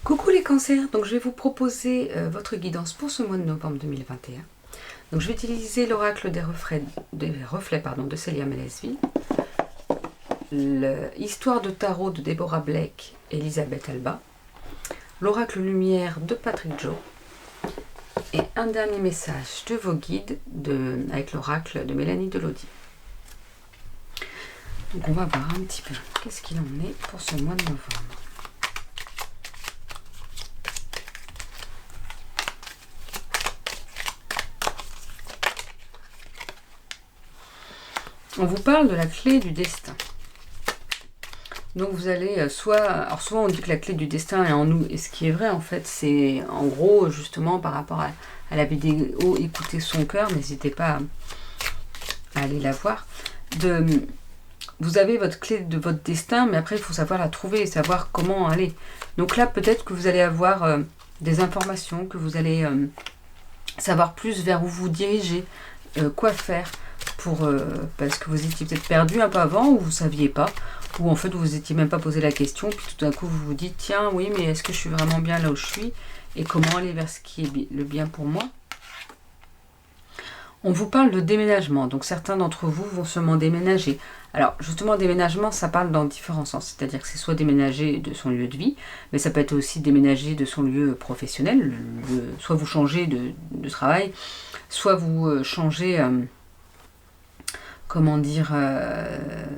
Coucou les cancers, donc je vais vous proposer votre guidance pour ce mois de novembre 2021. Donc je vais utiliser l'oracle des reflets de Célia Melesville, l'histoire de tarot de Deborah Blake et Elisabeth Alba, l'oracle lumière de Patrick Joe et un dernier message de vos guides avec l'oracle de Mélanie Delaudy. Donc on va voir un petit peu qu'est-ce qu'il en est pour ce mois de novembre. On vous parle de la clé du destin. Donc vous allez soit on dit que la clé du destin est en nous, et ce qui est vrai en fait, c'est en gros justement par rapport à la vidéo écoutez son cœur, n'hésitez pas à aller la voir. Vous avez votre clé de votre destin, mais après il faut savoir la trouver et savoir comment aller. Donc là peut-être que vous allez avoir des informations, que vous allez savoir plus vers où vous dirigez, quoi faire. Parce que vous étiez peut-être perdu un peu avant, ou vous ne saviez pas, ou en fait vous vous étiez même pas posé la question, puis tout d'un coup vous vous dites tiens oui, mais est-ce que je suis vraiment bien là où je suis, et comment aller vers ce qui est le bien pour moi. On vous parle de déménagement, donc certains d'entre vous vont sûrement déménager. Alors justement, déménagement, ça parle dans différents sens, c'est-à-dire que c'est soit déménager de son lieu de vie, mais ça peut être aussi déménager de son lieu professionnel, soit vous changez de travail, soit vous changez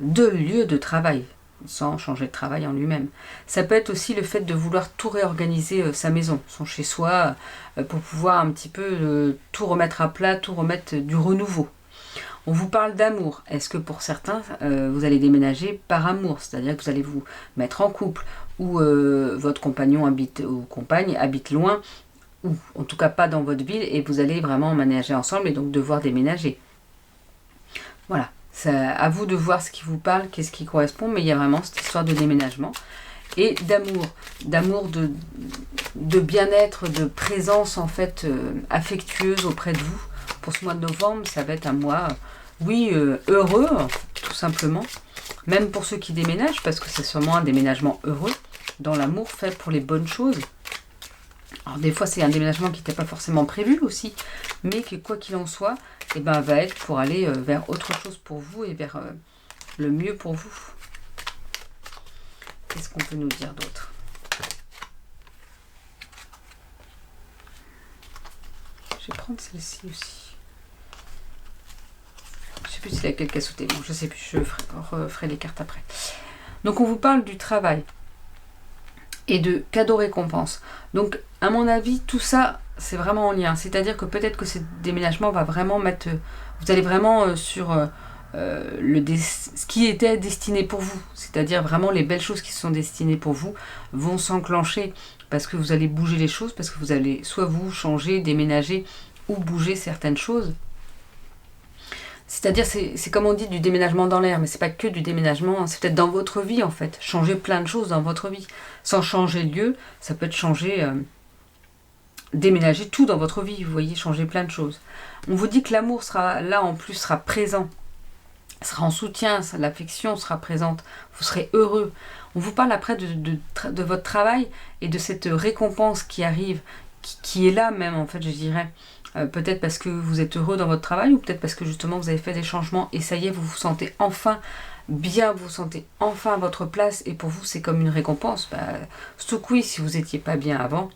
de lieu de travail, sans changer de travail en lui-même. Ça peut être aussi le fait de vouloir tout réorganiser sa maison, son chez-soi, pour pouvoir un petit peu tout remettre à plat, tout remettre du renouveau. On vous parle d'amour. Est-ce que pour certains, vous allez déménager par amour, c'est-à-dire que vous allez vous mettre en couple, ou votre compagnon ou compagne habite loin, ou en tout cas pas dans votre ville, et vous allez vraiment emménager ensemble et donc devoir déménager. Voilà, c'est à vous de voir ce qui vous parle, qu'est-ce qui correspond, mais il y a vraiment cette histoire de déménagement et d'amour de bien-être, de présence en fait affectueuse auprès de vous. Pour ce mois de novembre, ça va être un mois, heureux, tout simplement, même pour ceux qui déménagent, parce que c'est sûrement un déménagement heureux, dans l'amour fait pour les bonnes choses. Alors des fois c'est un déménagement qui n'était pas forcément prévu aussi, mais que quoi qu'il en soit, va être pour aller vers autre chose pour vous et vers le mieux pour vous. Qu'est-ce qu'on peut nous dire d'autre? Je vais prendre celle-ci aussi. Je ne sais plus si laquelle qui a sauté. Bon, je ne sais plus, je referai les cartes après. Donc on vous parle du travail et de cadeaux récompenses. Donc à mon avis, tout ça, c'est vraiment en lien. C'est-à-dire que peut-être que ce déménagement va vraiment mettre... Vous allez vraiment sur ce qui était destiné pour vous. C'est-à-dire vraiment les belles choses qui sont destinées pour vous vont s'enclencher parce que vous allez bouger les choses, parce que vous allez soit vous changer, déménager ou bouger certaines choses. C'est-à-dire, c'est comme on dit du déménagement dans l'air, mais c'est pas que du déménagement, c'est peut-être dans votre vie en fait, changer plein de choses dans votre vie. Sans changer de lieu, ça peut être changer, déménager tout dans votre vie, vous voyez, changer plein de choses. On vous dit que l'amour sera là en plus, sera présent, sera en soutien, l'affection sera présente, vous serez heureux. On vous parle après de votre travail et de cette récompense qui arrive, qui est là même en fait, je dirais. Peut-être parce que vous êtes heureux dans votre travail, ou peut-être parce que justement vous avez fait des changements et ça y est, vous vous sentez enfin bien, vous vous sentez enfin à votre place, et pour vous c'est comme une récompense. Surtout que oui, si vous n'étiez pas bien avant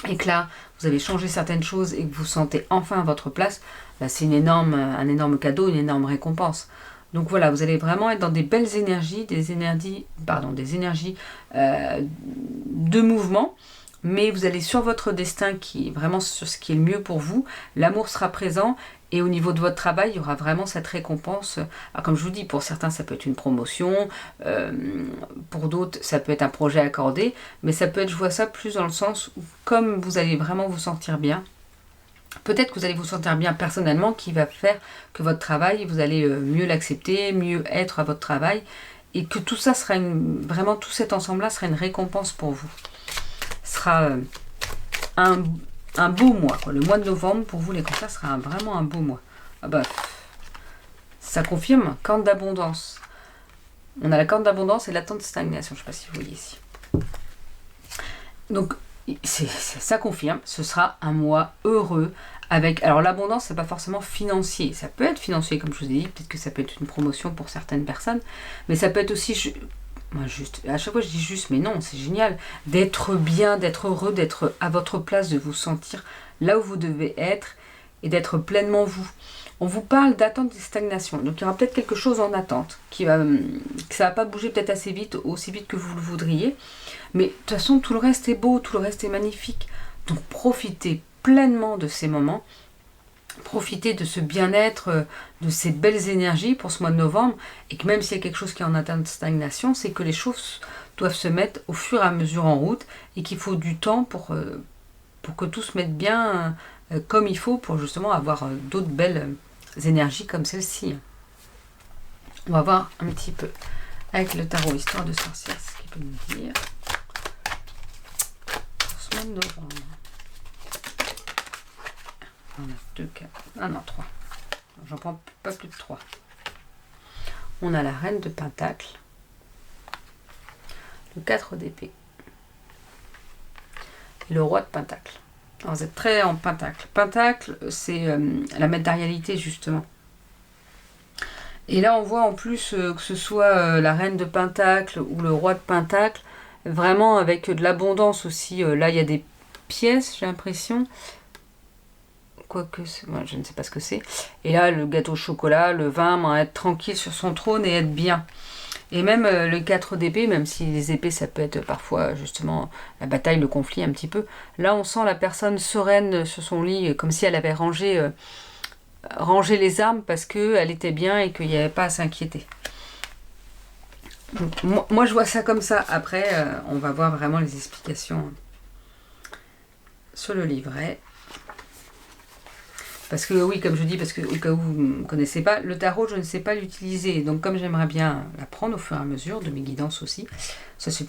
et que là vous avez changé certaines choses et que vous vous sentez enfin à votre place, c'est un énorme cadeau, une énorme récompense. Donc voilà, vous allez vraiment être dans des belles énergies, des énergies de mouvement. Mais vous allez sur votre destin, qui est vraiment sur ce qui est le mieux pour vous. L'amour sera présent, et au niveau de votre travail, il y aura vraiment cette récompense. Alors, comme je vous dis, pour certains, ça peut être une promotion, pour d'autres, ça peut être un projet accordé, mais ça peut être, je vois ça plus dans le sens où, comme vous allez vraiment vous sentir bien, peut-être que vous allez vous sentir bien personnellement, qui va faire que votre travail, vous allez mieux l'accepter, mieux être à votre travail, et que tout ça sera vraiment, tout cet ensemble-là sera une récompense pour vous. Sera un beau mois, quoi. Le mois de novembre pour vous les cancers sera vraiment un beau mois. Ça confirme corde d'abondance. On a la corde d'abondance et l'attente de stagnation. Je ne sais pas si vous voyez ici. Donc, ça confirme, ce sera un mois heureux avec... Alors l'abondance, c'est pas forcément financier. Ça peut être financier, comme je vous ai dit, peut-être que ça peut être une promotion pour certaines personnes, mais ça peut être aussi... Moi, juste, à chaque fois je dis juste, mais non, c'est génial d'être bien, d'être heureux, d'être à votre place, de vous sentir là où vous devez être et d'être pleinement vous. On vous parle d'attente et de stagnation, donc il y aura peut-être quelque chose en attente, que ça va pas bouger peut-être assez vite, aussi vite que vous le voudriez, mais de toute façon tout le reste est beau, tout le reste est magnifique, donc profitez pleinement de ces moments. Profitez de ce bien-être, de ces belles énergies pour ce mois de novembre, et que même s'il y a quelque chose qui est en atteinte de stagnation, c'est que les choses doivent se mettre au fur et à mesure en route, et qu'il faut du temps pour que tout se mette bien comme il faut, pour justement avoir d'autres belles énergies comme celle-ci. On va voir un petit peu avec le tarot Histoire de sorcière ce qu'il peut nous dire pour ce mois de novembre. On a 2 cartes. Ah non, 3. J'en prends pas plus de 3. On a la reine de Pentacle. Le 4 d'épée. Et le roi de Pentacle. Alors vous êtes très en Pentacle. Pentacle, c'est la matérialité, justement. Et là, on voit en plus que ce soit la reine de Pentacle ou le roi de Pentacle, vraiment avec de l'abondance aussi. Là, il y a des pièces, j'ai l'impression. Quoique, moi, je ne sais pas ce que c'est. Et là, le gâteau au chocolat, le vin, être tranquille sur son trône et être bien. Et même le 4 d'épée, même si les épées, ça peut être parfois justement la bataille, le conflit un petit peu. Là, on sent la personne sereine sur son lit, comme si elle avait rangé les armes parce qu'elle était bien et qu'il n'y avait pas à s'inquiéter. Moi, je vois ça comme ça. Après, on va voir vraiment les explications sur le livret. Parce que oui, comme je dis, parce que au cas où vous ne connaissez pas, le tarot, je ne sais pas l'utiliser. Donc comme j'aimerais bien l'apprendre au fur et à mesure, de mes guidances aussi, ça c'est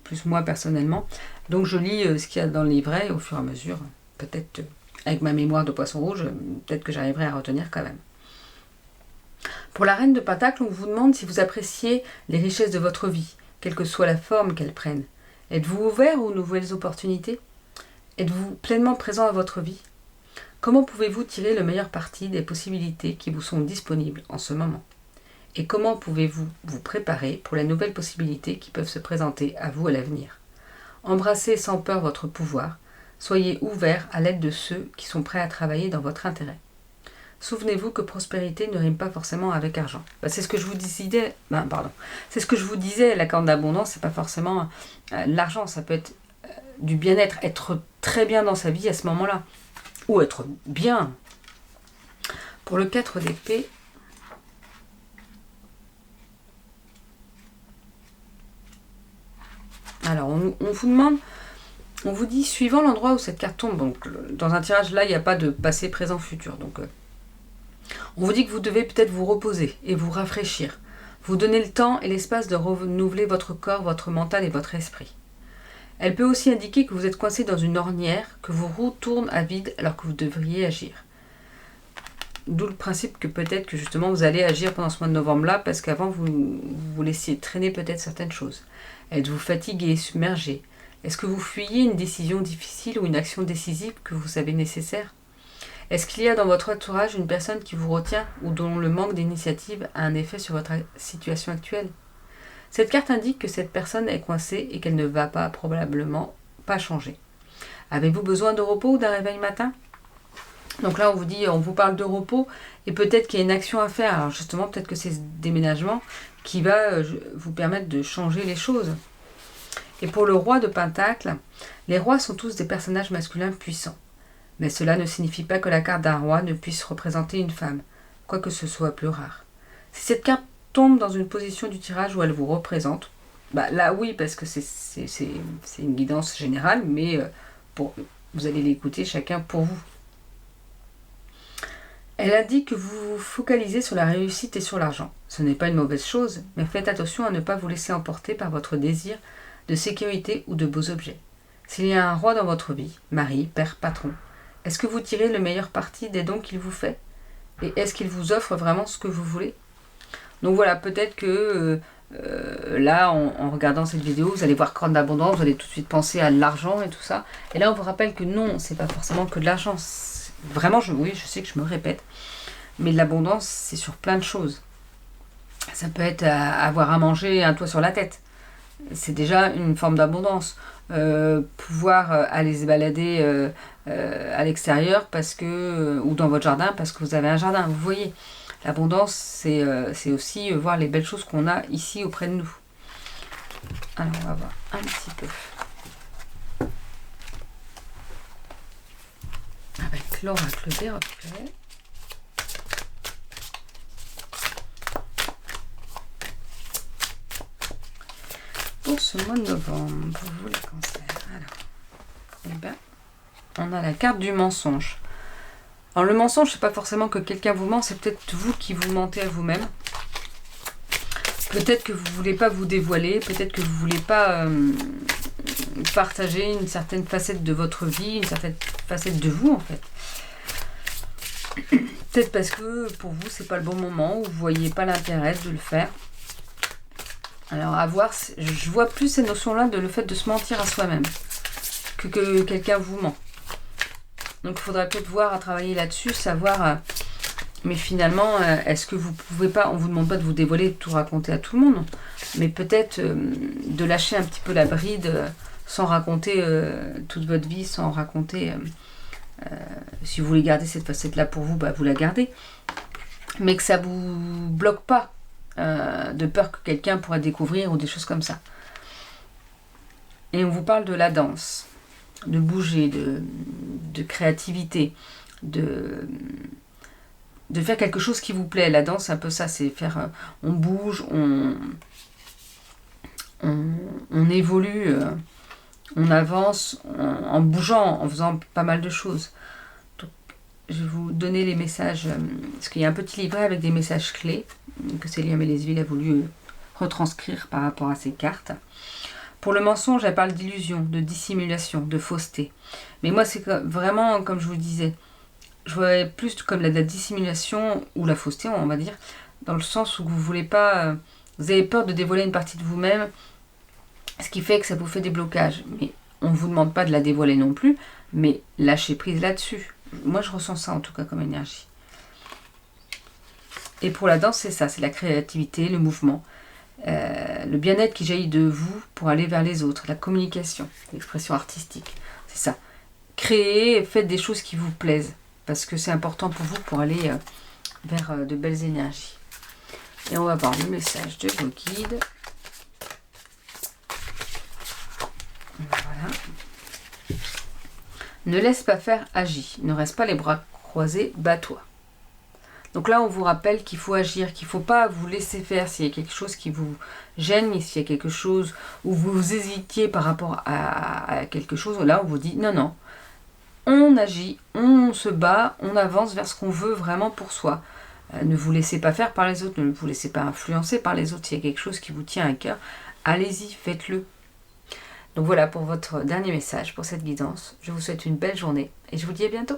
plus moi personnellement, donc je lis ce qu'il y a dans le livret au fur et à mesure, peut-être avec ma mémoire de poisson rouge, peut-être que j'arriverai à retenir quand même. Pour la reine de Pentacle, on vous demande si vous appréciez les richesses de votre vie, quelle que soit la forme qu'elles prennent. Êtes-vous ouvert aux nouvelles opportunités? Êtes-vous pleinement présent à votre vie? Comment pouvez-vous tirer le meilleur parti des possibilités qui vous sont disponibles en ce moment? Et comment pouvez-vous vous préparer pour les nouvelles possibilités qui peuvent se présenter à vous à l'avenir? Embrassez sans peur votre pouvoir. Soyez ouvert à l'aide de ceux qui sont prêts à travailler dans votre intérêt. Souvenez-vous que prospérité ne rime pas forcément avec argent. C'est ce que je vous disais. C'est ce que je vous disais. La corde d'abondance, c'est pas forcément l'argent. Ça peut être du bien-être, être très bien dans sa vie à ce moment-là. Ou être bien. Pour le 4 d'épée, alors on vous demande, on vous dit, suivant l'endroit où cette carte tombe, donc dans un tirage là, il n'y a pas de passé, présent, futur. Donc on vous dit que vous devez peut-être vous reposer et vous rafraîchir. Vous donner le temps et l'espace de renouveler votre corps, votre mental et votre esprit. Elle peut aussi indiquer que vous êtes coincé dans une ornière, que vos roues tournent à vide alors que vous devriez agir. D'où le principe que peut-être que justement vous allez agir pendant ce mois de novembre-là, parce qu'avant vous laissiez traîner peut-être certaines choses. Êtes-vous fatigué, submergé? Est-ce que vous fuyez une décision difficile ou une action décisive que vous savez nécessaire? Est-ce qu'il y a dans votre entourage une personne qui vous retient ou dont le manque d'initiative a un effet sur votre situation actuelle? Cette carte indique que cette personne est coincée et qu'elle ne va probablement pas changer. Avez-vous besoin de repos ou d'un réveil matin? Donc là, on vous parle de repos et peut-être qu'il y a une action à faire. Alors justement, peut-être que c'est ce déménagement qui va vous permettre de changer les choses. Et pour le roi de Pentacle, les rois sont tous des personnages masculins puissants. Mais cela ne signifie pas que la carte d'un roi ne puisse représenter une femme, quoique ce soit plus rare. Si cette carte tombe dans une position du tirage où elle vous représente, là oui, parce que c'est une guidance générale, mais vous allez l'écouter chacun pour vous. Elle indique que vous vous focalisez sur la réussite et sur l'argent. Ce n'est pas une mauvaise chose, mais faites attention à ne pas vous laisser emporter par votre désir de sécurité ou de beaux objets. S'il y a un roi dans votre vie, mari, père, patron, est-ce que vous tirez le meilleur parti des dons qu'il vous fait? Et est-ce qu'il vous offre vraiment ce que vous voulez? Donc voilà, peut-être que Là, en regardant cette vidéo, vous allez voir Corne d'abondance, vous allez tout de suite penser à l'argent et tout ça. Et là, on vous rappelle que non, c'est pas forcément que de l'argent. Vraiment, oui, je sais que je me répète, mais l'abondance, c'est sur plein de choses. Ça peut être avoir à manger, un toit sur la tête. C'est déjà une forme d'abondance. Pouvoir aller se balader à l'extérieur parce que ou dans votre jardin parce que vous avez un jardin. Vous voyez, l'abondance, c'est aussi voir les belles choses qu'on a ici auprès de nous. Alors, on va voir un petit peu. Avec l'oracle des reflets. Pour ce mois de novembre, pour vous les cancers. Alors, eh ben, on a la carte du mensonge. Alors le mensonge, c'est pas forcément que quelqu'un vous ment, c'est peut-être vous qui vous mentez à vous-même. Peut-être que vous voulez pas vous dévoiler, peut-être que vous voulez pas partager une certaine facette de votre vie, une certaine facette de vous en fait. Peut-être parce que pour vous c'est pas le bon moment ou vous voyez pas l'intérêt de le faire. Alors à voir, je vois plus ces notions-là de le fait de se mentir à soi-même que quelqu'un vous ment. Donc il faudrait peut-être voir à travailler là-dessus, savoir, mais finalement, est-ce que vous pouvez pas, on vous demande pas de vous dévoiler, de tout raconter à tout le monde, mais peut-être de lâcher un petit peu la bride sans raconter toute votre vie, sans raconter, si vous voulez garder cette facette-là pour vous, bah, vous la gardez, mais que ça vous bloque pas. De peur que quelqu'un pourrait découvrir ou des choses comme ça. Et on vous parle de la danse, de bouger, de créativité, de faire quelque chose qui vous plaît. La danse, c'est un peu ça, c'est faire, on bouge, on évolue, on avance en bougeant, en faisant pas mal de choses. Donc, je vais vous donner les messages, parce qu'il y a un petit livret avec des messages clés que Célia Mélesville a voulu retranscrire par rapport à ces cartes. Pour le mensonge, elle parle d'illusion, de dissimulation, de fausseté. Mais moi, c'est vraiment, comme je vous le disais, je vois plus comme la dissimulation ou la fausseté, on va dire, dans le sens où vous voulez pas, vous avez peur de dévoiler une partie de vous-même, ce qui fait que ça vous fait des blocages. Mais on ne vous demande pas de la dévoiler non plus, mais lâchez prise là-dessus. Moi, je ressens ça en tout cas comme énergie. Et pour la danse, c'est ça, c'est la créativité, le mouvement, le bien-être qui jaillit de vous pour aller vers les autres, la communication, l'expression artistique, c'est ça. Créez, faites des choses qui vous plaisent, parce que c'est important pour vous pour aller vers de belles énergies. Et on va voir le message de vos guides. Voilà. Ne laisse pas faire, agis. Ne reste pas les bras croisés, bats-toi. Donc là, on vous rappelle qu'il faut agir, qu'il ne faut pas vous laisser faire s'il y a quelque chose qui vous gêne, s'il y a quelque chose où vous hésitiez par rapport à quelque chose. Là, on vous dit non, non, on agit, on se bat, on avance vers ce qu'on veut vraiment pour soi. Ne vous laissez pas faire par les autres, ne vous laissez pas influencer par les autres. S'il y a quelque chose qui vous tient à cœur, allez-y, faites-le. Donc voilà pour votre dernier message, pour cette guidance. Je vous souhaite une belle journée et je vous dis à bientôt.